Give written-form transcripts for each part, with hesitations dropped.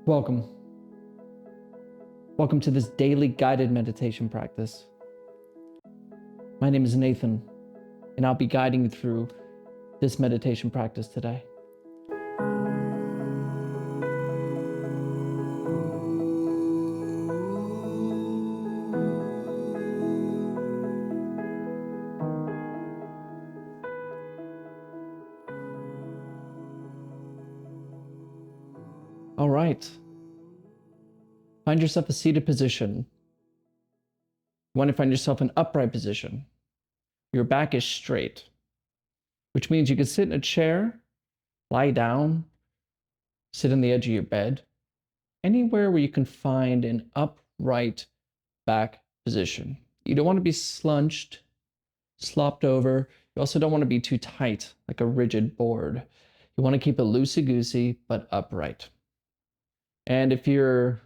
Welcome. Welcome to this daily guided meditation practice. My name is Nathan, and I'll be guiding you through this meditation practice today. All right. Find yourself a seated position. You want to find yourself in an upright position. Your back is straight, which means you can sit in a chair, lie down, sit on the edge of your bed, anywhere where you can find an upright back position. You don't want to be slunched, slopped over. You also don't want to be too tight, like a rigid board. You want to keep it loosey-goosey, but upright. And if you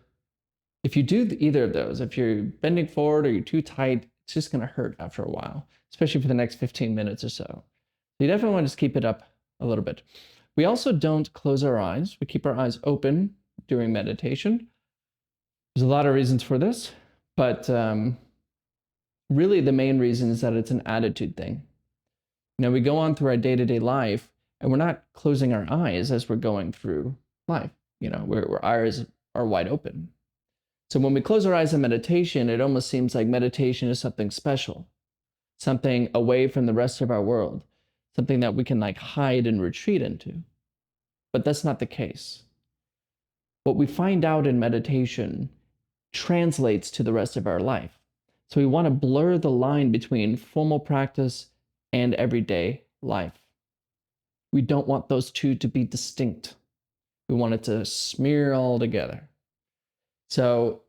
do either of those, if you're bending forward or you're too tight, it's just going to hurt after a while, especially for the next 15 minutes or so. You definitely want to just keep it up a little bit. We also don't close our eyes. We keep our eyes open during meditation. There's a lot of reasons for this, but really the main reason is that it's an attitude thing. We go on through our day-to-day life and we're not closing our eyes as we're going through life. Our eyes are wide open. So when we close our eyes in meditation, it almost seems like meditation is something special, something away from the rest of our world, something that we can hide and retreat into. But that's not the case. What we find out in meditation translates to the rest of our life. So we want to blur the line between formal practice and everyday life. We don't want those two to be distinct. We want it to smear all together. So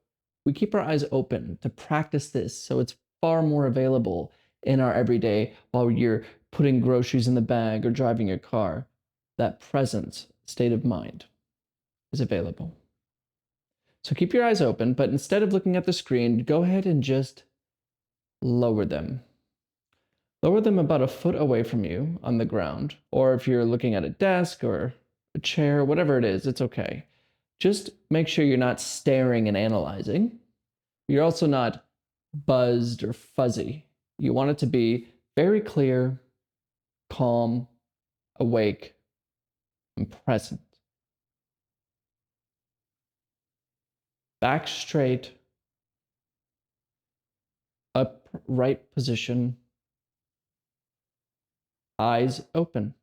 we keep our eyes open to practice this so it's far more available in our everyday while you're putting groceries in the bag or driving your car. That present state of mind is available. So keep your eyes open, but instead of looking at the screen, go ahead and just lower them. Lower them about a foot away from you on the ground, or if you're looking at a desk or a chair, whatever it is, it's okay. Just make sure you're not staring and analyzing. You're also not buzzed or fuzzy. You want it to be very clear, calm, awake, and present. Back straight, upright position, eyes open.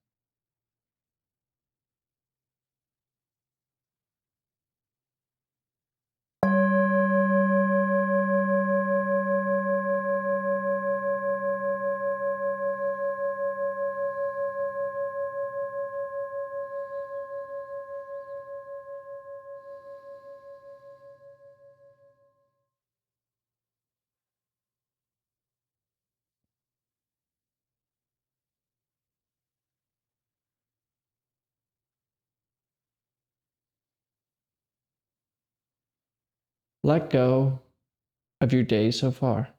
Let go of your day so far.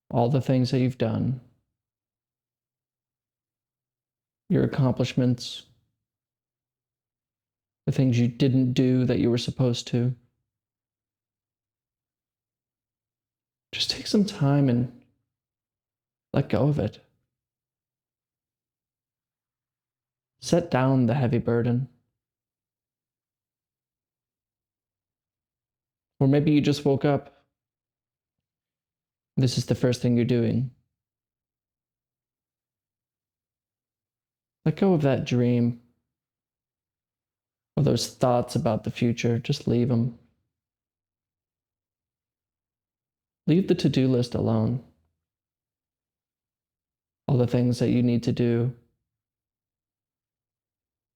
All the things that you've done, your accomplishments, the things you didn't do that you were supposed to. Just take some time and let go of it. Set down the heavy burden. Or maybe you just woke up. This is the first thing you're doing. Let go of that dream or those thoughts about the future. Just leave them. Leave the to-do list alone. All the things that you need to do,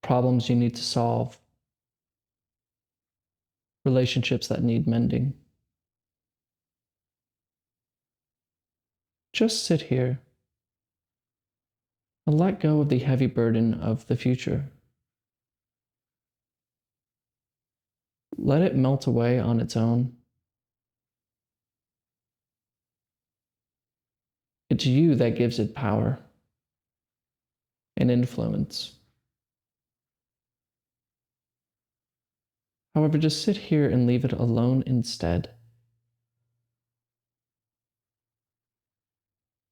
problems you need to solve, relationships that need mending. Just sit here and let go of the heavy burden of the future. Let it melt away on its own. It's you that gives it power and influence. However, just sit here and leave it alone instead.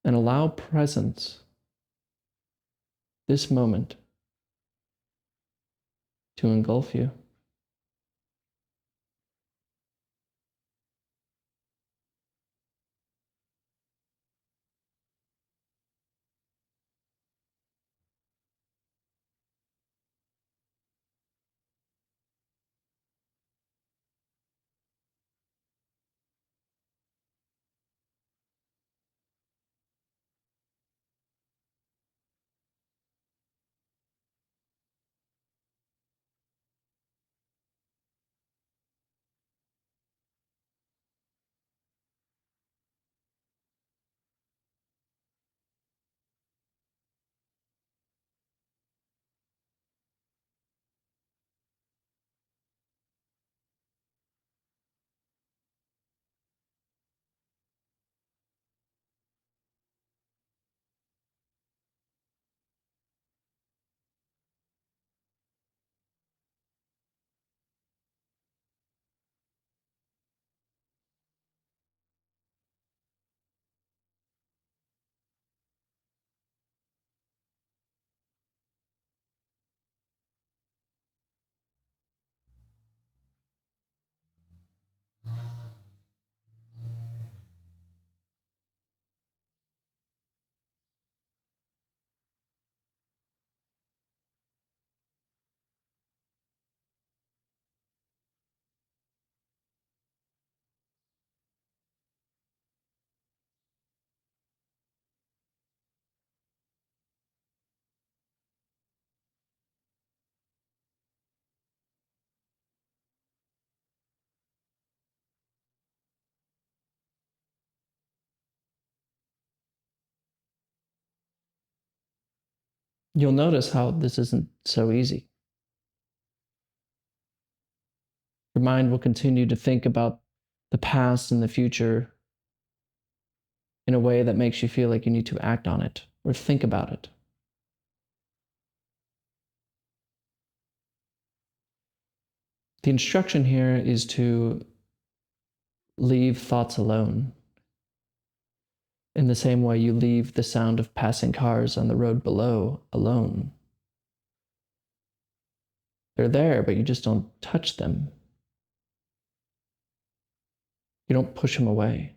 And allow presence, this moment, to engulf you. You'll notice how this isn't so easy. Your mind will continue to think about the past and the future in a way that makes you feel like you need to act on it or think about it. The instruction here is to leave thoughts alone in the same way you leave the sound of passing cars on the road below alone. They're there, but you just don't touch them. You don't push them away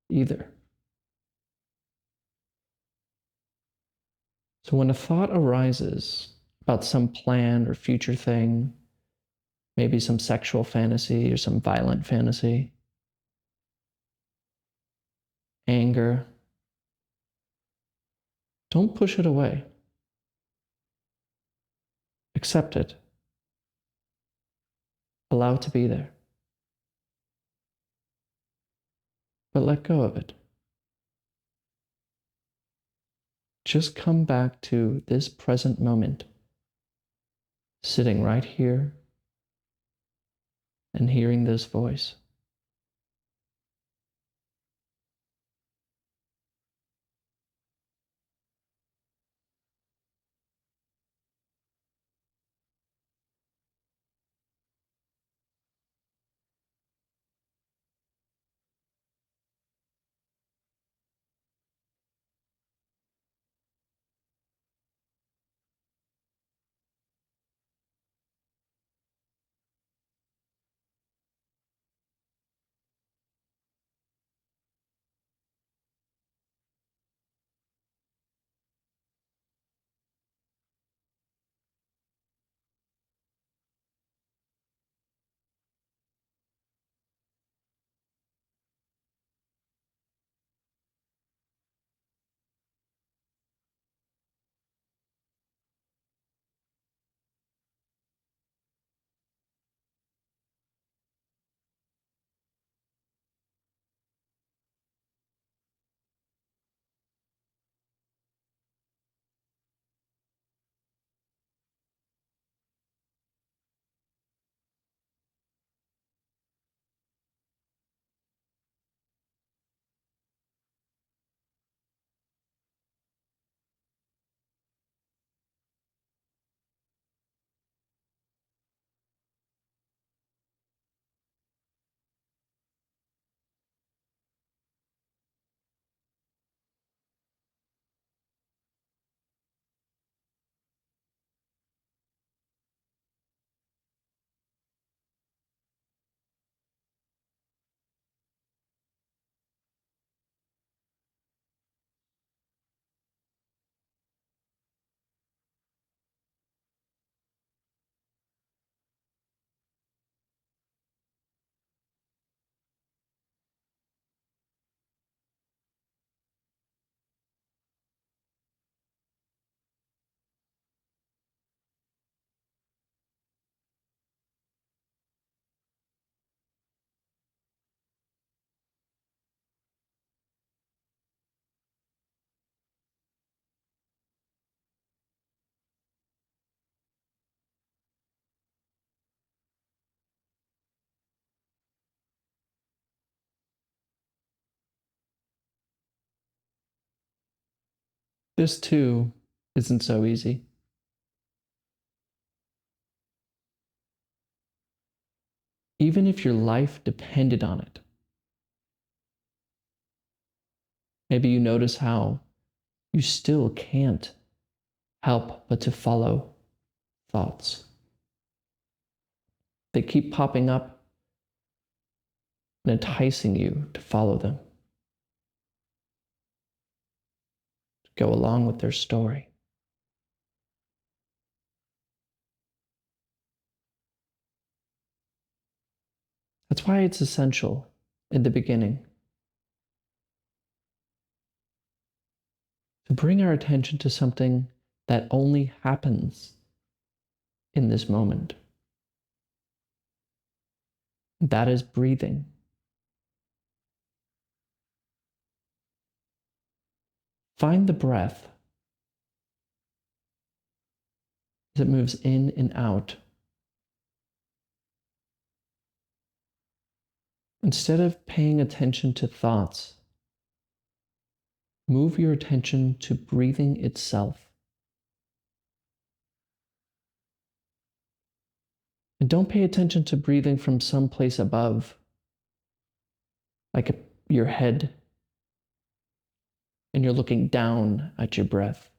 either. So when a thought arises about some plan or future thing, maybe some sexual fantasy or some violent fantasy, anger, don't push it away. Accept it. Allow it to be there. But let go of it. Just come back to this present moment, sitting right here and hearing this voice. This too isn't so easy. Even if your life depended on it, maybe you notice how you still can't help but to follow thoughts. They keep popping up and enticing you to follow them, to go along with their story. That's why it's essential in the beginning to bring our attention to something that only happens in this moment. That is breathing. Find the breath as it moves in and out. Instead of paying attention to thoughts, move your attention to breathing itself. And don't pay attention to breathing from some place above, like your head, and you're looking down at your breath.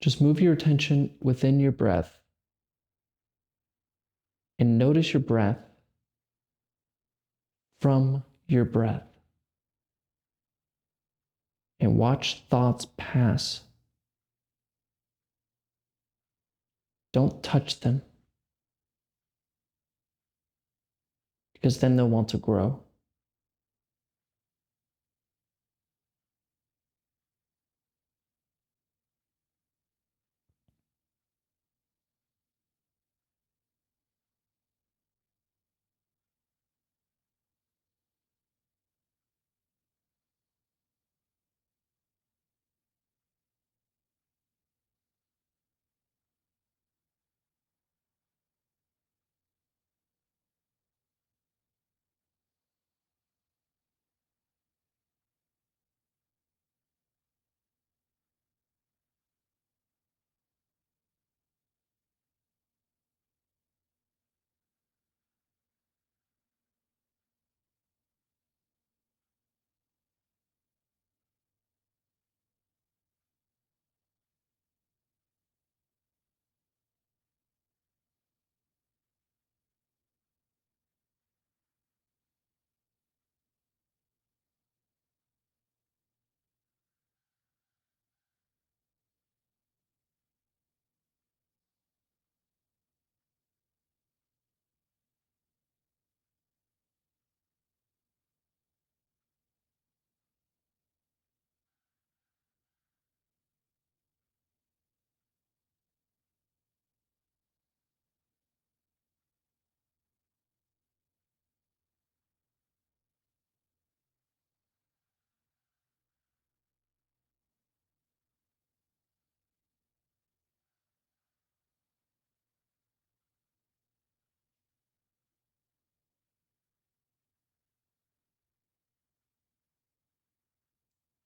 Just move your attention within your breath and notice your breath from your breath. And watch thoughts pass. Don't touch them, because then they'll want to grow.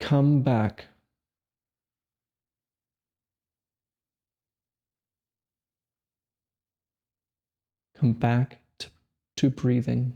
Come back. Come back to breathing.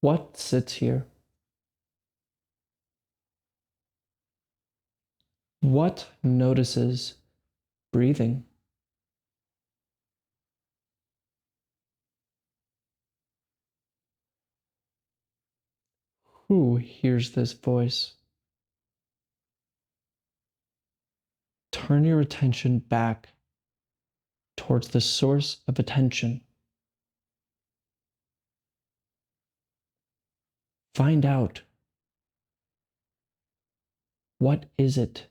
What sits here? What notices breathing? Who hears this voice? Turn your attention back towards the source of attention. Find out, what is it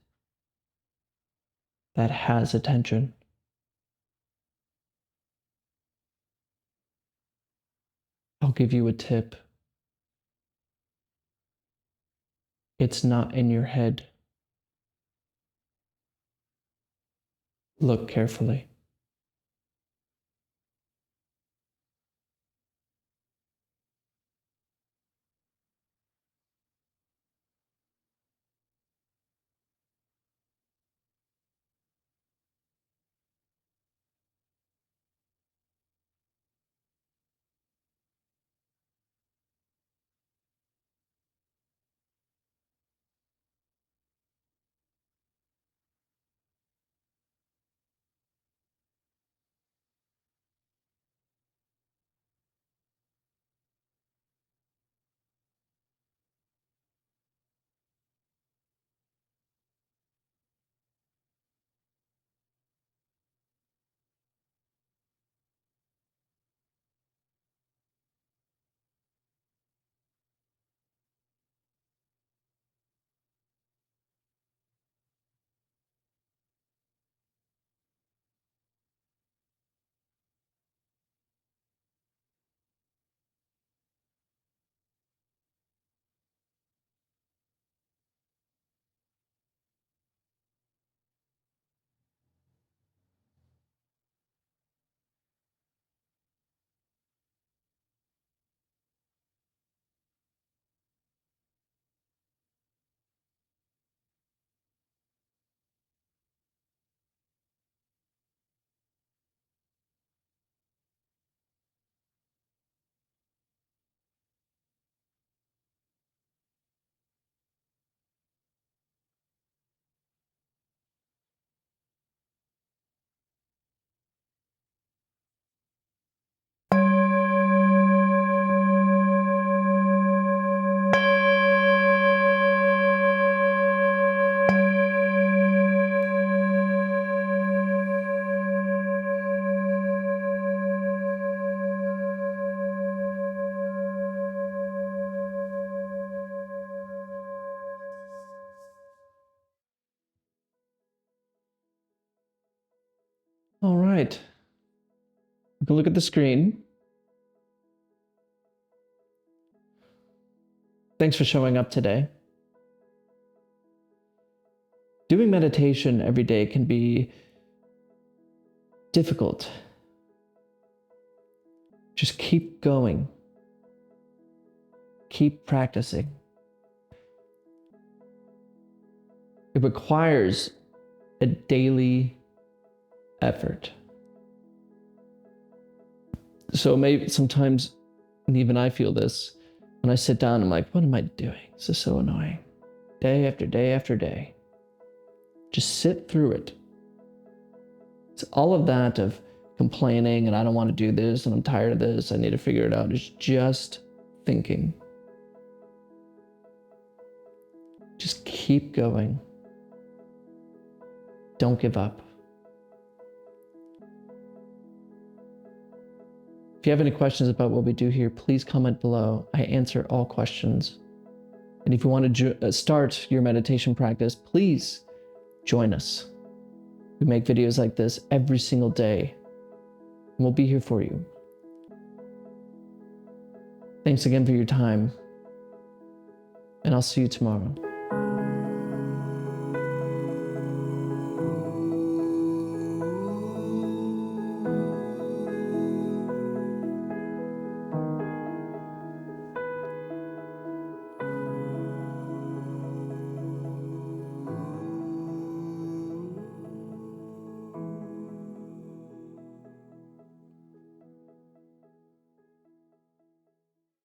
that has attention? I'll give you a tip. It's not in your head. Look carefully. All right. You can look at the screen. Thanks for showing up today. Doing meditation every day can be difficult. Just keep going. Keep practicing. It requires a daily effort. So maybe sometimes, and even I feel this, when I sit down, I'm like, what am I doing? This is so annoying. Day after day after day. Just sit through it. It's all of that of complaining and I don't want to do this and I'm tired of this, I need to figure it out. It's just thinking. Just keep going. Don't give up. If you have any questions about what we do here, please comment below. I answer all questions. And if you want to start your meditation practice, please join us. We make videos like this every single day, and we'll be here for you. Thanks again for your time, and I'll see you tomorrow.